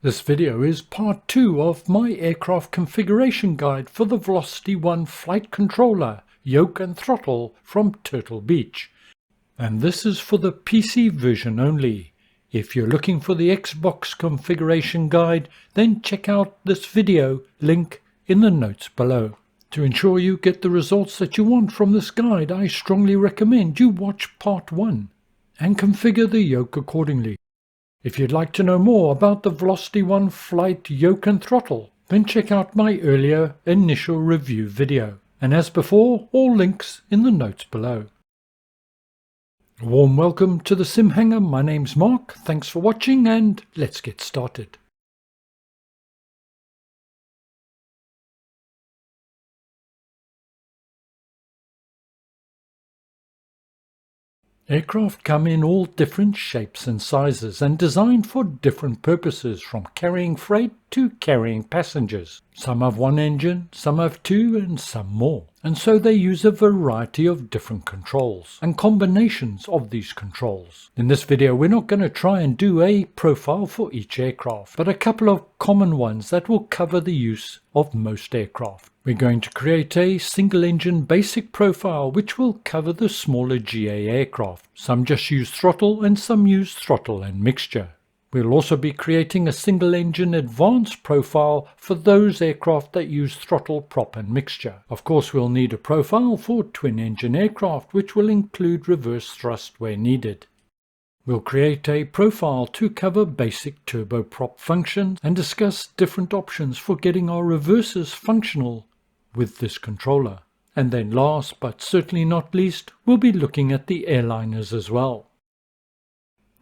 This video is part 2 of my aircraft configuration guide for the VelocityOne flight controller, yoke and throttle from Turtle Beach. And this is for the PC version only. If you're looking for the Xbox configuration guide, then check out this video, link in the notes below. To ensure you get the results that you want from this guide, I strongly recommend you watch part 1 and configure the yoke accordingly. If you'd like to know more about the VelocityOne flight yoke and throttle, then check out my earlier initial review video. And as before, all links in the notes below. A warm welcome to the SimHanger. My name's Mark. Thanks for watching and let's get started. Aircraft come in all different shapes and sizes and designed for different purposes, from carrying freight to carrying passengers. Some have one engine, some have two, and some more. And so they use a variety of different controls and combinations of these controls. In this video, we're not going to try and do a profile for each aircraft, but a couple of common ones that will cover the use of most aircraft. We're going to create a single-engine basic profile which will cover the smaller GA aircraft. Some just use throttle and some use throttle and mixture. We'll also be creating a single-engine advanced profile for those aircraft that use throttle, prop and mixture. Of course, we'll need a profile for twin-engine aircraft which will include reverse thrust where needed. We'll create a profile to cover basic turboprop functions and discuss different options for getting our reverses functional with this controller. And then last but certainly not least, we'll be looking at the airliners as well.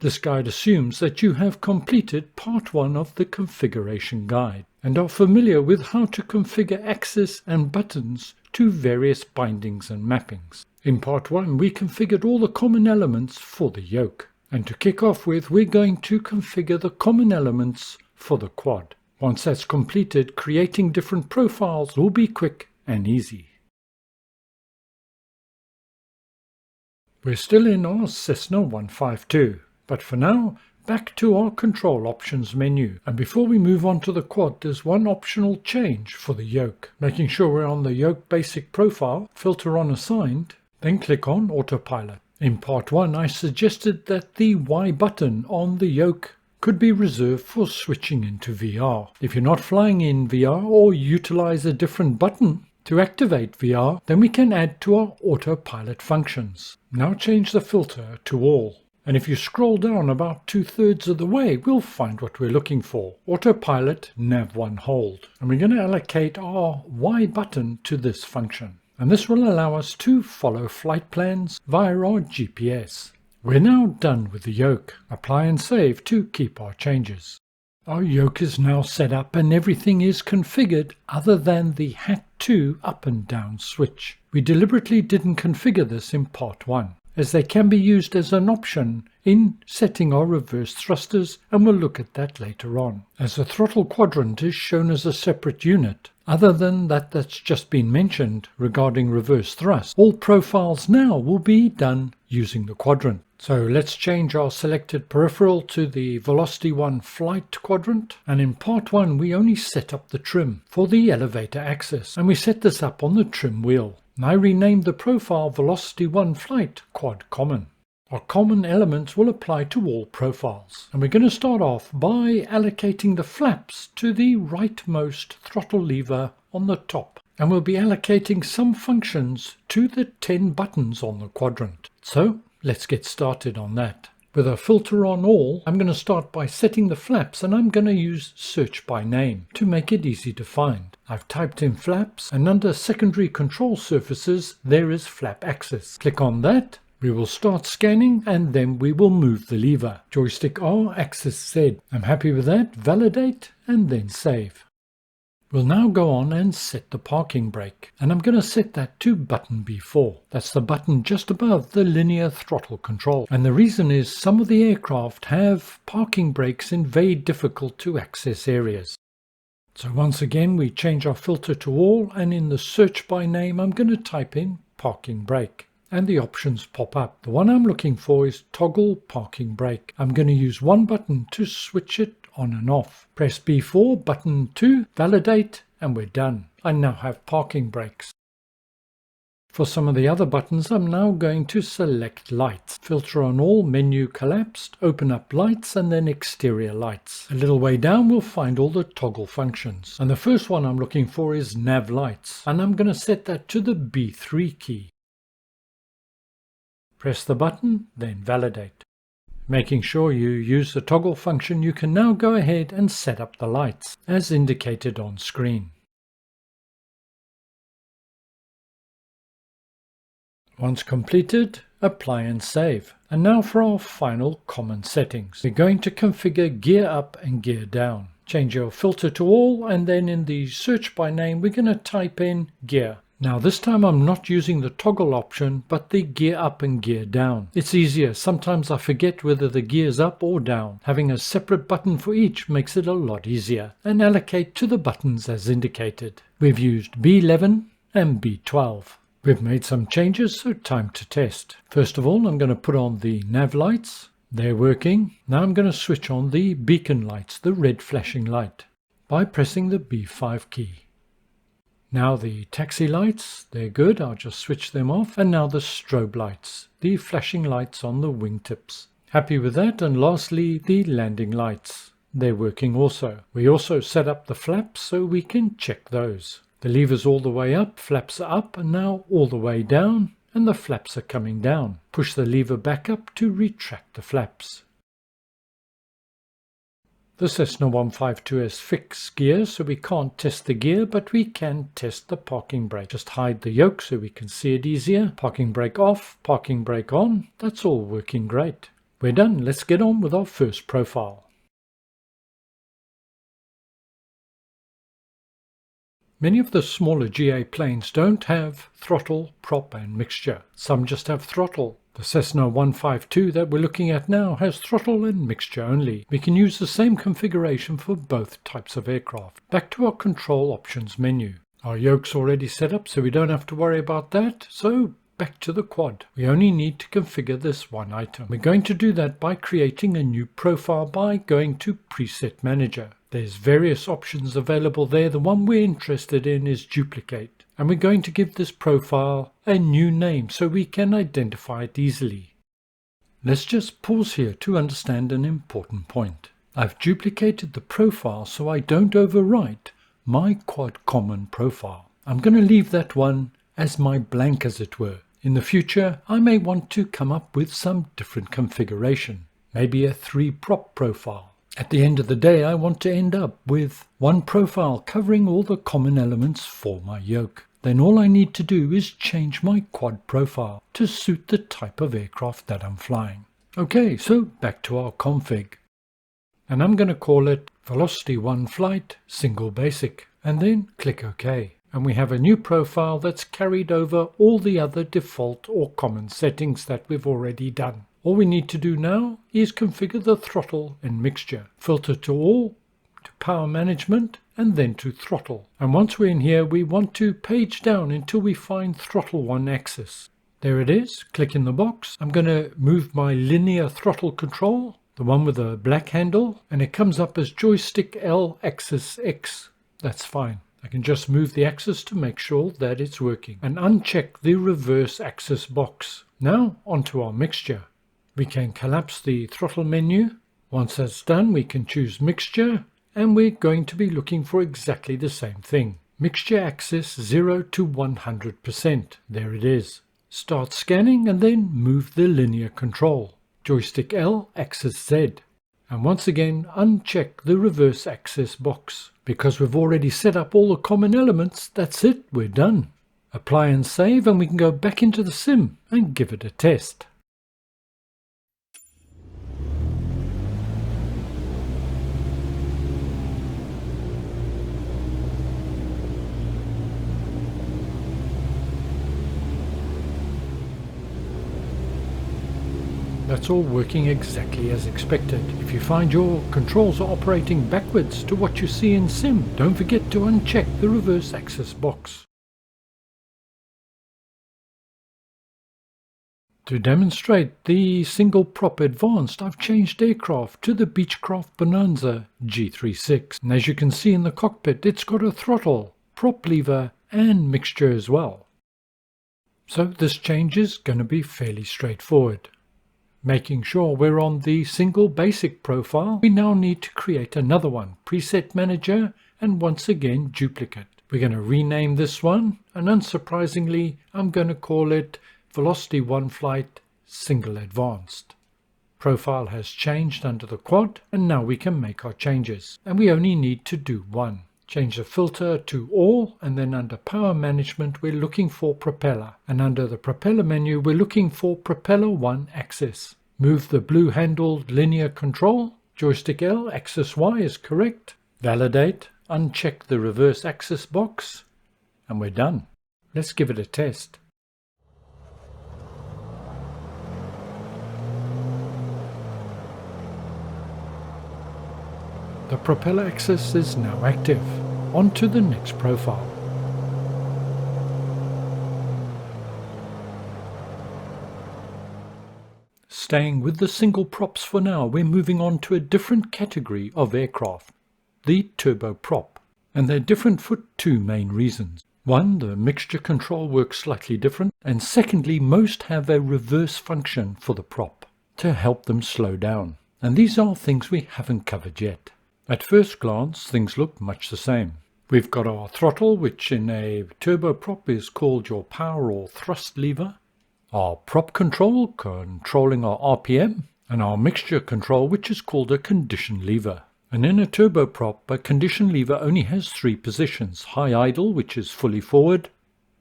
This guide assumes that you have completed part 1 of the configuration guide and are familiar with how to configure access and buttons to various bindings and mappings. In part 1 we configured all the common elements for the yoke. And to kick off with, we're going to configure the common elements for the quad. Once that's completed, creating different profiles will be quick and easy. We're still in our Cessna 152, but for now, back to our control options menu. And before we move on to the quad, there's one optional change for the yoke. Making sure we're on the yoke basic profile, filter on assigned, then click on autopilot. In part 1, I suggested that the Y button on the yoke could be reserved for switching into VR. If you're not flying in VR or utilize a different button to activate VR, then we can add to our autopilot functions. Now change the filter to all. And if you scroll down about 2/3 of the way, we'll find what we're looking for. Autopilot nav1 hold. And we're going to allocate our Y button to this function. And this will allow us to follow flight plans via our GPS. We're now done with the yoke. Apply and save to keep our changes. Our yoke is now set up and everything is configured other than the HAT2 up and down switch. We deliberately didn't configure this in part 1, as they can be used as an option in setting our reverse thrusters, and we'll look at that later on. As the throttle quadrant is shown as a separate unit, other than that's just been mentioned regarding reverse thrust, all profiles now will be done using the quadrant. So let's change our selected peripheral to the VelocityOne flight quadrant. And in part 1 we only set up the trim for the elevator axis, and we set this up on the trim wheel. And I renamed the profile VelocityOne flight quad common. Our common elements will apply to all profiles. And we're going to start off by allocating the flaps to the rightmost throttle lever on the top. And we'll be allocating some functions to the 10 buttons on the quadrant. So let's get started on that. With a filter on all, I'm going to start by setting the flaps, and I'm going to use search by name to make it easy to find. I've typed in flaps, and under secondary control surfaces there is flap axis. Click on that. We will start scanning and then we will move the lever. Joystick R, axis Z. I'm happy with that. Validate and then save. We'll now go on and set the parking brake, and I'm going to set that to button B4. That's the button just above the linear throttle control. And the reason is some of the aircraft have parking brakes in very difficult to access areas. So once again we change our filter to all, and in the search by name I'm going to type in parking brake. And the options pop up. The one I'm looking for is toggle parking brake. I'm going to use one button to switch it on and off. Press B4, button 2, validate, and we're done. I now have parking brakes. For some of the other buttons, I'm now going to select lights. Filter on all, menu collapsed, open up lights and then exterior lights. A little way down we'll find all the toggle functions. And the first one I'm looking for is nav lights. And I'm going to set that to the B3 key. Press the button, then validate. Making sure you use the toggle function, you can now go ahead and set up the lights, as indicated on screen. Once completed, apply and save. And now for our final common settings. We're going to configure gear up and gear down. Change your filter to all, and then in the search by name we're going to type in gear. Now this time I'm not using the toggle option, but the gear up and gear down. It's easier. Sometimes I forget whether the gear's up or down. Having a separate button for each makes it a lot easier. And allocate to the buttons as indicated. We've used B11 and B12. We've made some changes, so time to test. First of all, I'm going to put on the nav lights. They're working. Now I'm going to switch on the beacon lights, the red flashing light, by pressing the B5 key. Now the taxi lights, they're good. I'll just switch them off. And now the strobe lights, the flashing lights on the wingtips. Happy with that. And lastly, the landing lights. They're working also. We also set up the flaps so we can check those. The lever's all the way up, flaps are up, and now all the way down, and the flaps are coming down. Push the lever back up to retract the flaps. The Cessna 152 has fixed gear, so we can't test the gear, but we can test the parking brake. Just hide the yoke so we can see it easier. Parking brake off, parking brake on. That's all working great. We're done. Let's get on with our first profile. Many of the smaller GA planes don't have throttle, prop and mixture. Some just have throttle. The Cessna 152 that we're looking at now has throttle and mixture only. We can use the same configuration for both types of aircraft. Back to our control options menu. Our yoke's already set up, so we don't have to worry about that. So back to the quad. We only need to configure this one item. We're going to do that by creating a new profile by going to Preset Manager. There's various options available there. The one we're interested in is duplicate. And we're going to give this profile a new name so we can identify it easily. Let's just pause here to understand an important point. I've duplicated the profile so I don't overwrite my quad common profile. I'm going to leave that one as my blank, as it were. In the future, I may want to come up with some different configuration. Maybe a 3-prop profile. At the end of the day, I want to end up with one profile covering all the common elements for my yoke. Then all I need to do is change my quad profile to suit the type of aircraft that I'm flying. Okay, so back to our config. And I'm going to call it VelocityOne Flight Single Basic. And then click OK. And we have a new profile that's carried over all the other default or common settings that we've already done. All we need to do now is configure the throttle and mixture. Filter to all, to power management, and then to throttle. And once we're in here, we want to page down until we find throttle 1 axis. There it is. Click in the box. I'm going to move my linear throttle control, the one with the black handle, and it comes up as joystick L axis X. That's fine. I can just move the axis to make sure that it's working. And uncheck the reverse axis box. Now onto our mixture. We can collapse the throttle menu. Once that's done, we can choose mixture, and we're going to be looking for exactly the same thing. Mixture axis 0 to 100%. There it is. Start scanning and then move the linear control. Joystick L, axis Z. And once again, uncheck the reverse axis box. Because we've already set up all the common elements, that's it, we're done. Apply and save, and we can go back into the sim and give it a test. That's all working exactly as expected. If you find your controls are operating backwards to what you see in Sim, don't forget to uncheck the reverse axis box. To demonstrate the single prop advanced, I've changed aircraft to the Beechcraft Bonanza G36. And as you can see in the cockpit, it's got a throttle, prop lever and mixture as well. So this change is going to be fairly straightforward. Making sure we're on the single basic profile, we now need to create another one, Preset Manager, and once again duplicate. We're going to rename this one, and unsurprisingly I'm going to call it VelocityOne Flight Single Advanced. Profile has changed under the quad, and now we can make our changes. And we only need to do one. Change the filter to all, and then under Power Management we're looking for Propeller. And under the Propeller menu we're looking for Propeller 1 Axis. Move the blue handled linear control. Joystick L, axis Y is correct. Validate, uncheck the reverse axis box, and we're done. Let's give it a test. The propeller axis is now active. On to the next profile. Staying with the single props for now, we're moving on to a different category of aircraft, the turboprop. And they're different for two main reasons. One, the mixture control works slightly different, and secondly, most have a reverse function for the prop to help them slow down. And these are things we haven't covered yet. At first glance, things look much the same. We've got our throttle, which in a turboprop is called your power or thrust lever. Our prop control, controlling our RPM. And our mixture control, which is called a condition lever. And in a turboprop, a condition lever only has three positions: high idle, which is fully forward,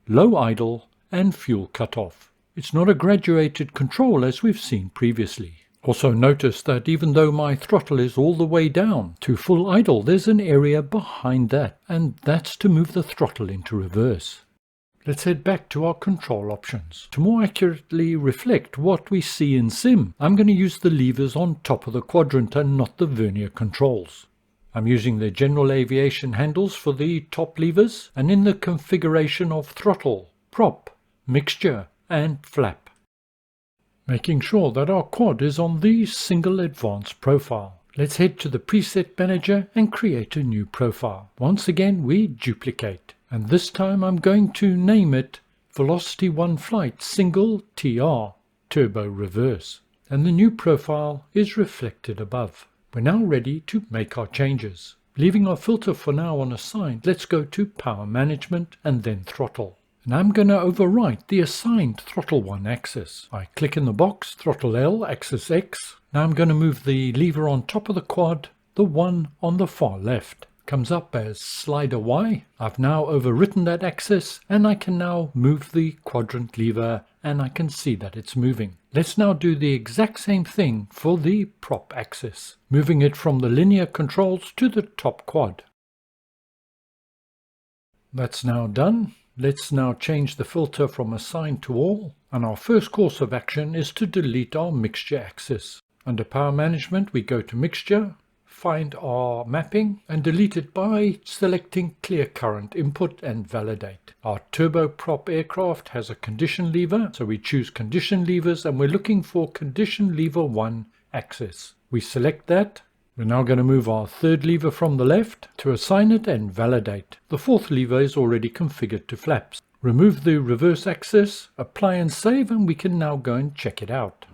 low idle, and fuel cutoff. It's not a graduated control as we've seen previously. Also notice that even though my throttle is all the way down to full idle, there's an area behind that, and that's to move the throttle into reverse. Let's head back to our control options. To more accurately reflect what we see in Sim, I'm going to use the levers on top of the quadrant and not the vernier controls. I'm using the general aviation handles for the top levers, and in the configuration of throttle, prop, mixture and flap. Making sure that our quad is on the single advanced profile. Let's head to the Preset Manager and create a new profile. Once again we duplicate, and this time I'm going to name it VelocityOne Flight Single TR Turbo Reverse, and the new profile is reflected above. We're now ready to make our changes. Leaving our filter for now on assigned, let's go to Power Management and then Throttle. And I'm going to overwrite the assigned throttle 1 axis. I click in the box, throttle L, axis X. Now I'm going to move the lever on top of the quad, the one on the far left. Comes up as slider Y. I've now overwritten that axis, and I can now move the quadrant lever, and I can see that it's moving. Let's now do the exact same thing for the prop axis, moving it from the linear controls to the top quad. That's now done. Let's now change the filter from assigned to all, and our first course of action is to delete our mixture axis. Under Power Management we go to Mixture, find our mapping and delete it by selecting Clear Current Input and Validate. Our turboprop aircraft has a condition lever, so we choose condition levers and we're looking for condition lever 1 axis. We select that. We're now going to move our third lever from the left to assign it and validate. The fourth lever is already configured to flaps. Remove the reverse axis, apply and save, and we can now go and check it out.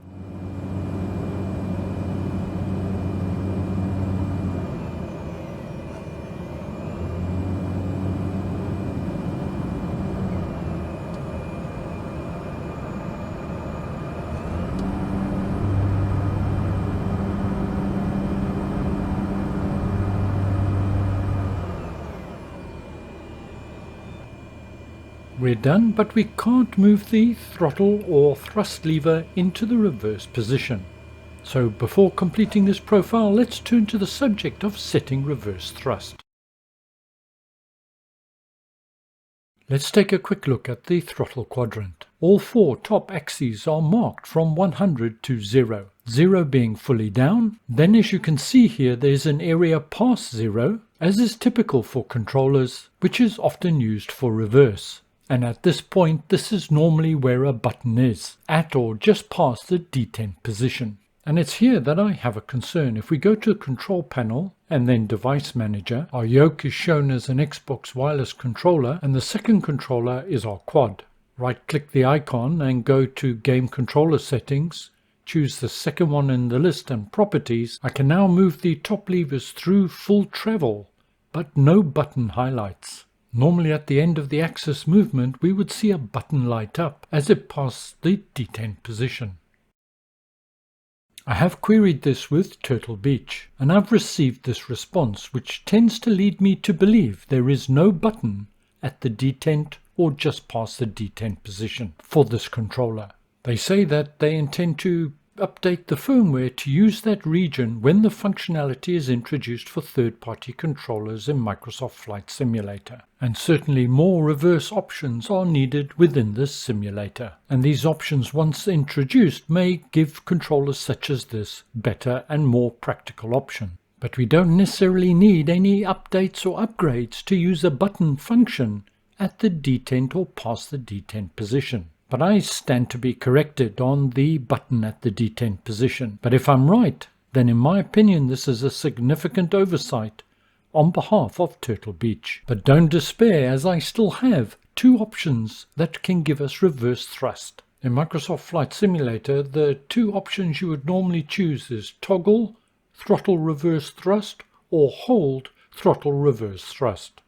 We're done, but we can't move the throttle or thrust lever into the reverse position. So before completing this profile, let's turn to the subject of setting reverse thrust. Let's take a quick look at the throttle quadrant. All four top axes are marked from 100 to 0. 0 being fully down. Then as you can see here, there's an area past 0, as is typical for controllers, which is often used for reverse. And at this point, this is normally where a button is, at or just past the detent position. And it's here that I have a concern. If we go to the control panel and then device manager, our yoke is shown as an Xbox wireless controller and the second controller is our quad. Right click the icon and go to game controller settings, choose the second one in the list and properties. I can now move the top levers through full travel, but no button highlights. Normally at the end of the axis movement we would see a button light up as it passed the detent position. I have queried this with Turtle Beach, and I've received this response which tends to lead me to believe there is no button at the detent or just past the detent position for this controller. They say that they intend to update the firmware to use that region when the functionality is introduced for third-party controllers in Microsoft Flight Simulator. And certainly more reverse options are needed within this simulator. And these options, once introduced, may give controllers such as this better and more practical option. But we don't necessarily need any updates or upgrades to use a button function at the detent or past the detent position. But I stand to be corrected on the button at the detent position. But if I'm right, then in my opinion this is a significant oversight on behalf of Turtle Beach. But don't despair, as I still have two options that can give us reverse thrust. In Microsoft Flight Simulator, the two options you would normally choose is toggle throttle reverse thrust or hold throttle reverse thrust.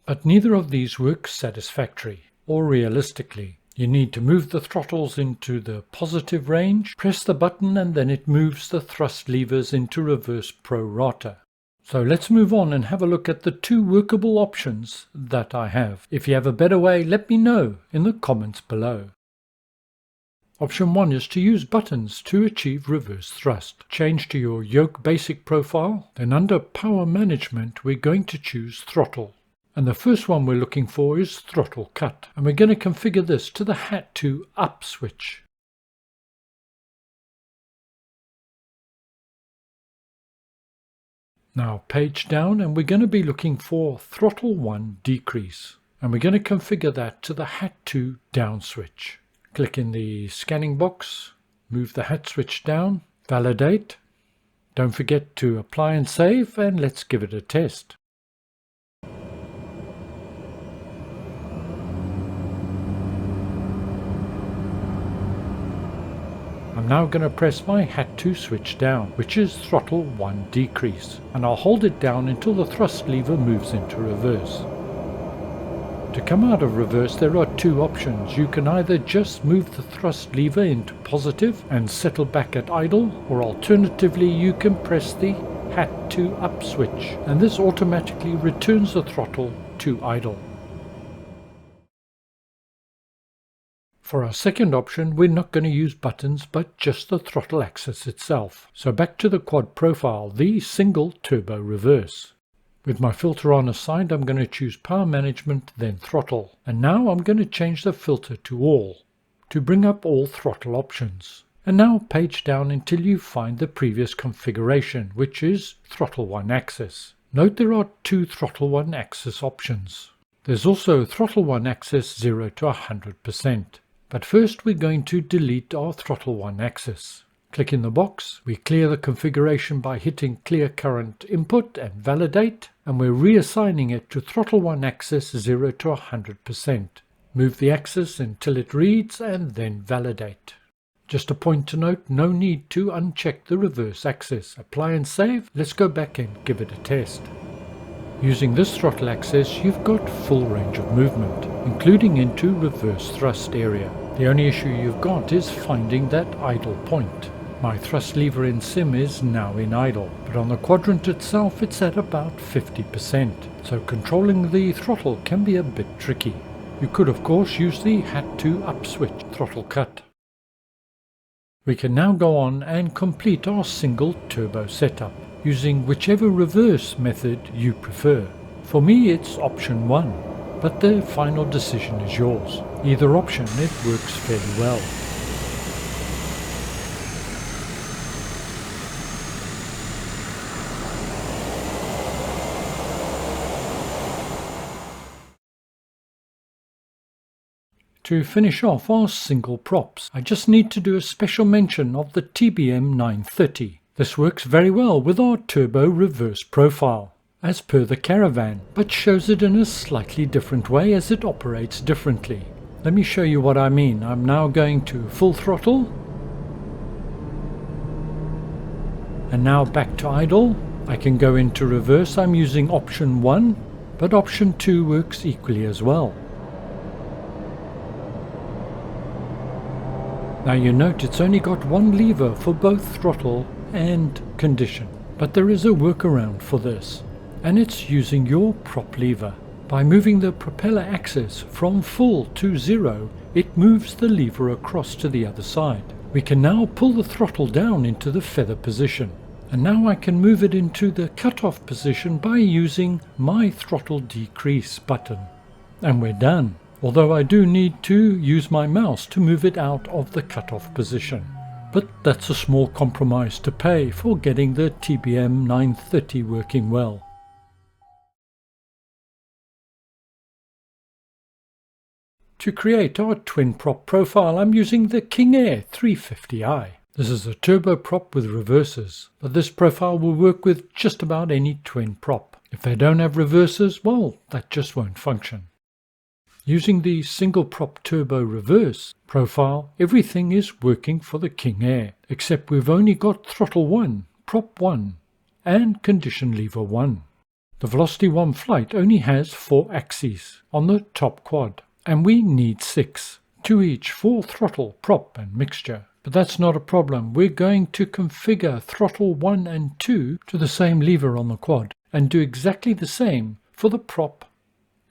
But neither of these works satisfactorily or realistically. You need to move the throttles into the positive range, press the button, and then it moves the thrust levers into reverse pro rata. So let's move on and have a look at the two workable options that I have. If you have a better way, let me know in the comments below. Option 1 is to use buttons to achieve reverse thrust. Change to your yoke basic profile, then under power management we're going to choose throttle. And the first one we're looking for is throttle cut. And we're going to configure this to the hat to up switch. Now page down and we're going to be looking for throttle 1 decrease. And we're going to configure that to the hat to down switch. Click in the scanning box, move the hat switch down, validate. Don't forget to apply and save, and let's give it a test. I'm now going to press my hat 2 switch down, which is throttle 1 decrease, and I'll hold it down until the thrust lever moves into reverse. To come out of reverse there are two options. You can either just move the thrust lever into positive and settle back at idle, or alternatively you can press the hat 2 up switch, and this automatically returns the throttle to idle. For our second option, we're not going to use buttons but just the throttle axis itself. So back to the quad profile, the single turbo reverse. With my filter on assigned, I'm going to choose power management, then throttle. And now I'm going to change the filter to all, to bring up all throttle options. And now page down until you find the previous configuration, which is throttle 1 axis. Note there are two throttle 1 axis options. There's also throttle 1 axis 0 to 100%. But first we're going to delete our throttle 1 axis. Click in the box, we clear the configuration by hitting clear current input and validate, and we're reassigning it to throttle 1 axis 0 to 100%. Move the axis until it reads and then validate. Just a point to note, no need to uncheck the reverse axis. Apply and save. Let's go back and give it a test. Using this throttle axis, you've got full range of movement, including into reverse thrust area. The only issue you've got is finding that idle point. My thrust lever in Sim is now in idle, but on the quadrant itself it's at about 50%, so controlling the throttle can be a bit tricky. You could of course use the hat 2 up switch throttle cut. We can now go on and complete our single turbo setup, using whichever reverse method you prefer. For me it's option 1, but the final decision is yours. Either option, it works fairly well. To finish off our single props, I just need to do a special mention of the TBM 930. This works very well with our turbo reverse profile, as per the Caravan, but shows it in a slightly different way as it operates differently. Let me show you what I mean. I'm now going to full throttle, and now back to idle. I can go into reverse. I'm using option 1, but option 2 works equally as well. Now you note it's only got one lever for both throttle and condition, but there is a workaround for this, and it's using your prop lever. By moving the propeller axis from full to 0, it moves the lever across to the other side. We can now pull the throttle down into the feather position, and now I can move it into the cutoff position by using my throttle decrease button. And we're done. Although I do need to use my mouse to move it out of the cutoff position. But that's a small compromise to pay for getting the TBM 930 working well. To create our twin prop profile, I'm using the King Air 350i. This is a turbo prop with reversers, but this profile will work with just about any twin prop. If they don't have reversers, well, that just won't function. Using the single prop turbo reverse profile, everything is working for the King Air, except we've only got throttle 1, prop 1, and condition lever 1. The VelocityOne flight only has 4 axes on the top quad, and we need 6, 2 each for throttle, prop and mixture. But that's not a problem. We're going to configure throttle 1 and 2 to the same lever on the quad, and do exactly the same for the prop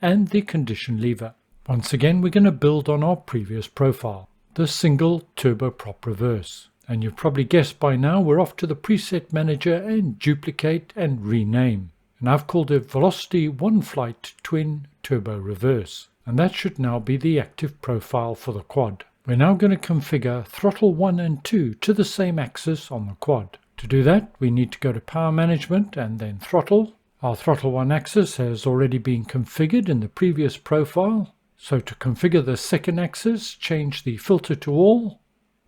and the condition lever. Once again, we're going to build on our previous profile, the single turboprop reverse. And you've probably guessed by now we're off to the preset manager and duplicate and rename. And I've called it VelocityOne Flight Twin Turbo Reverse. And that should now be the active profile for the quad. We're now going to configure throttle 1 and 2 to the same axis on the quad. To do that, we need to go to Power Management and then Throttle. Our throttle 1 axis has already been configured in the previous profile. So to configure the second axis, change the filter to all,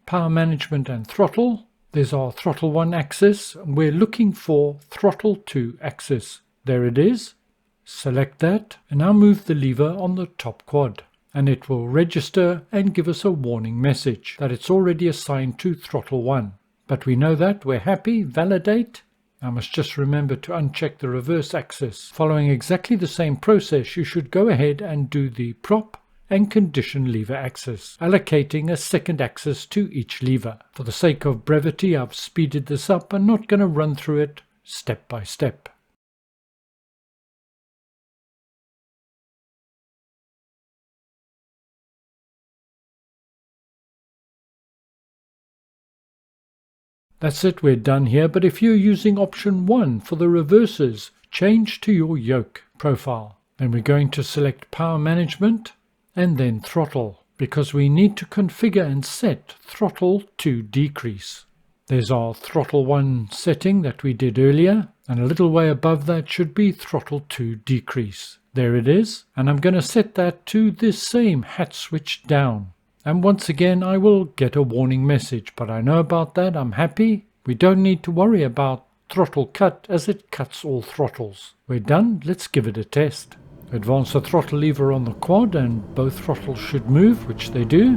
Power Management and Throttle. There's our throttle 1 axis. We're looking for throttle 2 axis. There it is. Select that and now move the lever on the top quad. And it will register and give us a warning message that it's already assigned to throttle 1. But we know that, we're happy, validate. I must just remember to uncheck the reverse axis. Following exactly the same process, you should go ahead and do the prop and condition lever axis, allocating a second axis to each lever. For the sake of brevity, I've speeded this up and not going to run through it step by step. That's it, we're done here, but if you're using option 1 for the reversers, change to your yoke profile. Then we're going to select Power Management and then Throttle, because we need to configure and set throttle to decrease. There's our throttle 1 setting that we did earlier, and a little way above that should be throttle to decrease. There it is, and I'm going to set that to this same hat switch down. And once again I will get a warning message, but I know about that, I'm happy. We don't need to worry about throttle cut as it cuts all throttles. We're done, let's give it a test. Advance the throttle lever on the quad and both throttles should move, which they do.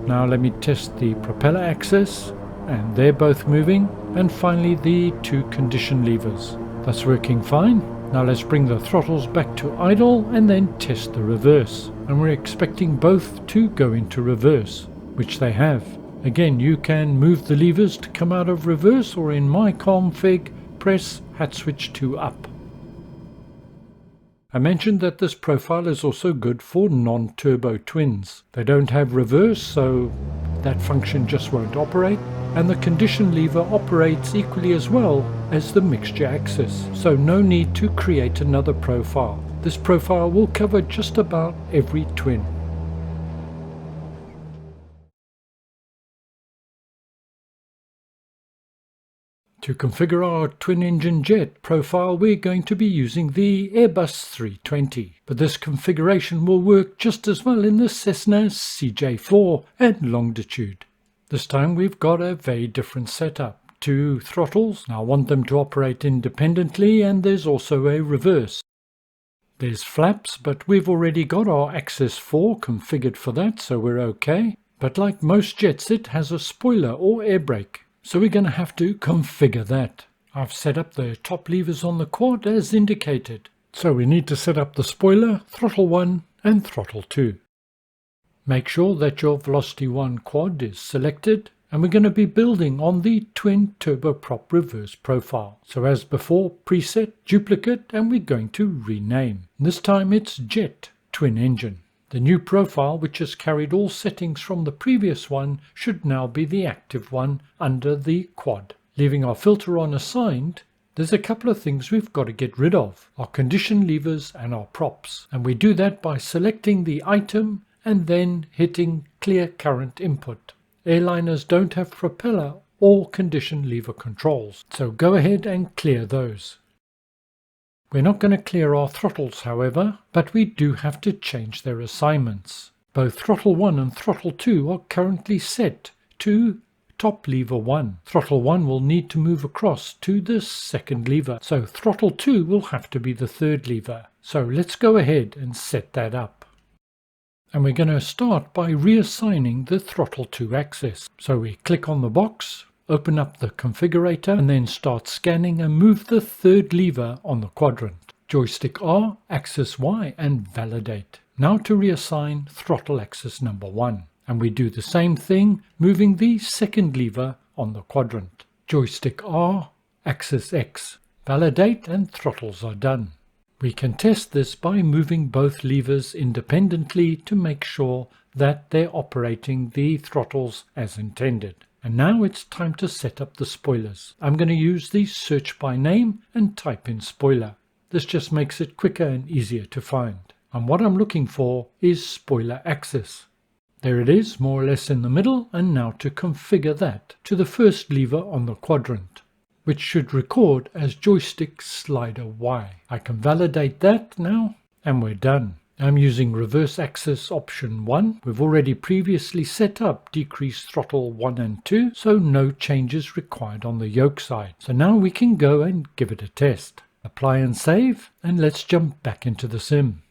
Now let me test the propeller axis, and they're both moving. And finally the 2 condition levers. That's working fine. Now let's bring the throttles back to idle and then test the reverse. And we're expecting both to go into reverse, which they have. Again, you can move the levers to come out of reverse, or in my config, press hat switch 2 up. I mentioned that this profile is also good for non-turbo twins. They don't have reverse, so that function just won't operate. And the condition lever operates equally as well as the mixture axis, so no need to create another profile. This profile will cover just about every twin. To configure our twin-engine jet profile, we're going to be using the Airbus 320, but this configuration will work just as well in the Cessna CJ4 and Longitude. This time we've got a very different setup. 2 throttles, now I want them to operate independently, and there's also a reverse. There's flaps, but we've already got our Axis 4 configured for that, so we're okay. But like most jets, it has a spoiler or air brake. So we're going to have to configure that. I've set up the top levers on the quad as indicated. So we need to set up the spoiler, throttle 1 and throttle 2. Make sure that your VelocityOne quad is selected, and we're going to be building on the twin turboprop reverse profile. So as before, preset, duplicate, and we're going to rename. This time it's Jet Twin Engine. The new profile, which has carried all settings from the previous one, should now be the active one under the quad. Leaving our filter on assigned, there's a couple of things we've got to get rid of, our condition levers and our props. And we do that by selecting the item and then hitting clear current input. Airliners don't have propeller or condition lever controls, so go ahead and clear those. We're not going to clear our throttles, however, but we do have to change their assignments. Both throttle 1 and throttle 2 are currently set to top lever 1. Throttle 1 will need to move across to the second lever, so throttle 2 will have to be the third lever. So let's go ahead and set that up. And we're going to start by reassigning the throttle 2 axis. So we click on the box, open up the configurator, and then start scanning and move the third lever on the quadrant. Joystick R, axis Y, and validate. Now to reassign throttle axis number 1. And we do the same thing, moving the second lever on the quadrant. Joystick R, axis X. Validate, and throttles are done. We can test this by moving both levers independently to make sure that they're operating the throttles as intended. And now it's time to set up the spoilers. I'm going to use the search by name and type in spoiler. This just makes it quicker and easier to find. And what I'm looking for is spoiler axis. There it is, more or less in the middle, and now to configure that to the first lever on the quadrant, which should record as joystick slider Y. I can validate that now, and we're done. I'm using reverse axis option 1. We've already previously set up decrease throttle 1 and 2, so no changes required on the yoke side. So now we can go and give it a test. Apply and save, and let's jump back into the sim.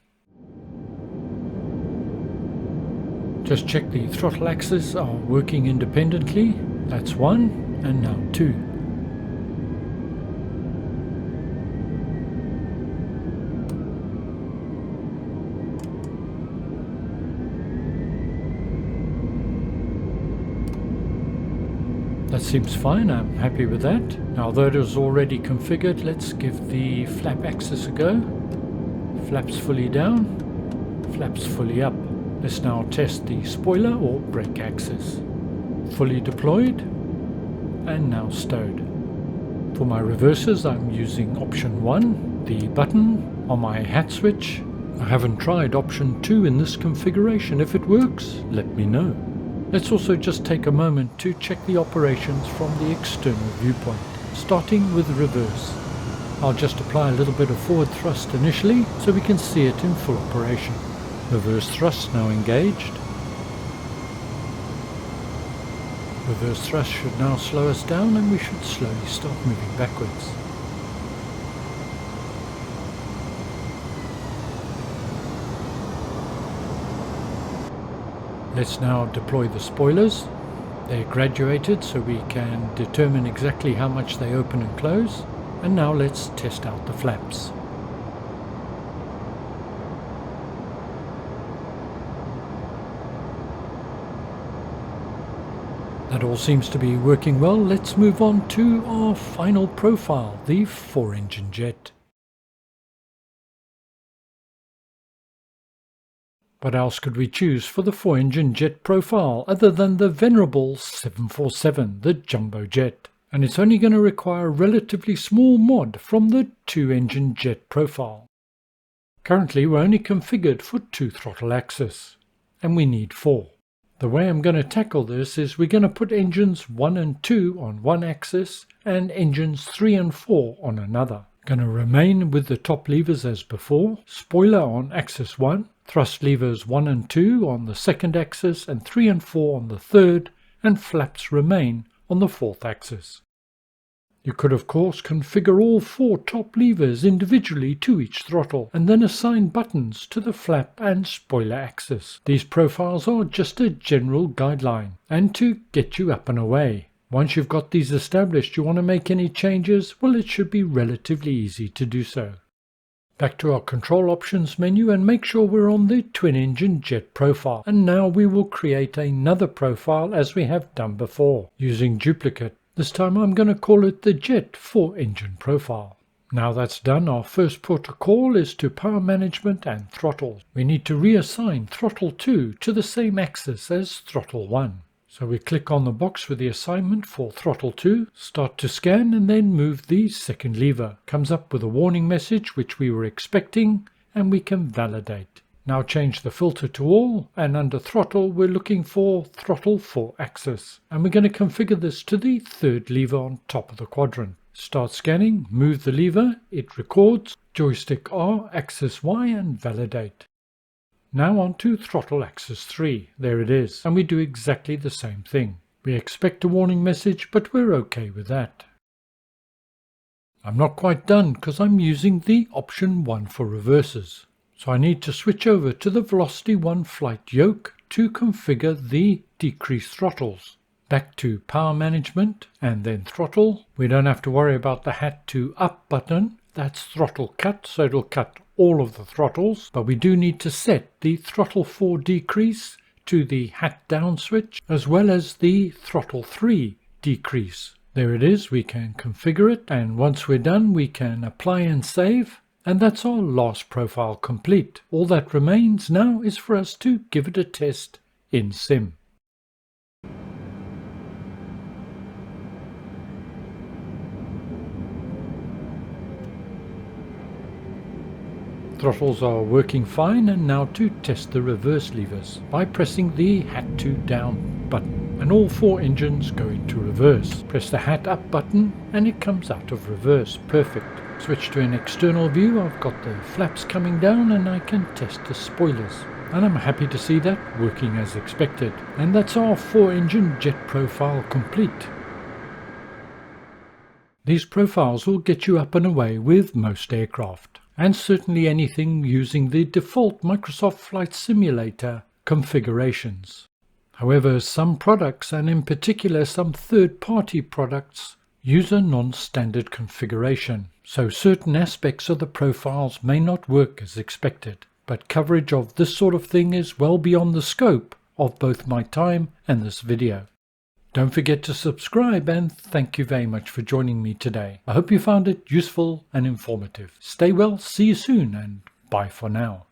Just check the throttle axes are working independently. That's 1, and now 2. That seems fine, I'm happy with that. Now that is already configured, let's give the flap axis a go. Flaps fully down, flaps fully up. Let's now test the spoiler or brake axis. Fully deployed, and now stowed. For my reverses I'm using option 1, the button on my hat switch. I haven't tried option 2 in this configuration. If it works, let me know. Let's also just take a moment to check the operations from the external viewpoint, starting with reverse. I'll just apply a little bit of forward thrust initially so we can see it in full operation. Reverse thrust now engaged. Reverse thrust should now slow us down, and we should slowly start moving backwards. Let's now deploy the spoilers. They're graduated so we can determine exactly how much they open and close. And now let's test out the flaps. That all seems to be working well. Let's move on to our final profile, the 4-engine jet. What else could we choose for the 4-engine jet profile other than the venerable 747, the jumbo jet? And it's only going to require a relatively small mod from the 2-engine jet profile. Currently we're only configured for 2 throttle axis, and we need 4. The way I'm going to tackle this is we're going to put engines 1 and 2 on one axis and engines 3 and 4 on another. Going to remain with the top levers as before, spoiler on axis 1, thrust levers 1 and 2 on the second axis and 3 and 4 on the third, and flaps remain on the fourth axis. You could of course configure all 4 top levers individually to each throttle and then assign buttons to the flap and spoiler axis. These profiles are just a general guideline and to get you up and away. Once you've got these established, you want to make any changes, well, it should be relatively easy to do so. Back to our control options menu and make sure we're on the twin engine jet profile. And now we will create another profile as we have done before using duplicate. This time I'm going to call it the Jet 4 engine profile. Now that's done, our first port of call is to power management and throttle. We need to reassign throttle 2 to the same axis as throttle 1. So we click on the box for the assignment for throttle 2, start to scan and then move the second lever. Comes up with a warning message which we were expecting and we can validate. Now change the filter to all, and under throttle we're looking for throttle 4 axis. And we're going to configure this to the third lever on top of the quadrant. Start scanning, move the lever, it records, joystick R, axis Y and validate. Now on to throttle axis 3, there it is, and we do exactly the same thing. We expect a warning message, but we're okay with that. I'm not quite done because I'm using the option 1 for reverses. So I need to switch over to the VelocityOne flight yoke to configure the decreased throttles. Back to power management and then throttle. We don't have to worry about the hat to up button. That's throttle cut, so it'll cut all of the throttles. But we do need to set the throttle 4 decrease to the hat down switch as well as the throttle 3 decrease. There it is, we can configure it, and once we're done we can apply and save. And that's our last profile complete. All that remains now is for us to give it a test in Sim. Throttles are working fine, and now to test the reverse levers by pressing the hat to down button. And all 4 engines go into reverse. Press the hat up button and it comes out of reverse. Perfect. Switch to an external view, I've got the flaps coming down and I can test the spoilers. And I'm happy to see that working as expected. And that's our 4 engine jet profile complete. These profiles will get you up and away with most aircraft, and certainly anything using the default Microsoft Flight Simulator configurations. However, some products, and in particular some third-party products, use a non-standard configuration, so certain aspects of the profiles may not work as expected. But coverage of this sort of thing is well beyond the scope of both my time and this video. Don't forget to subscribe, and thank you very much for joining me today. I hope you found it useful and informative. Stay well, see you soon, and bye for now.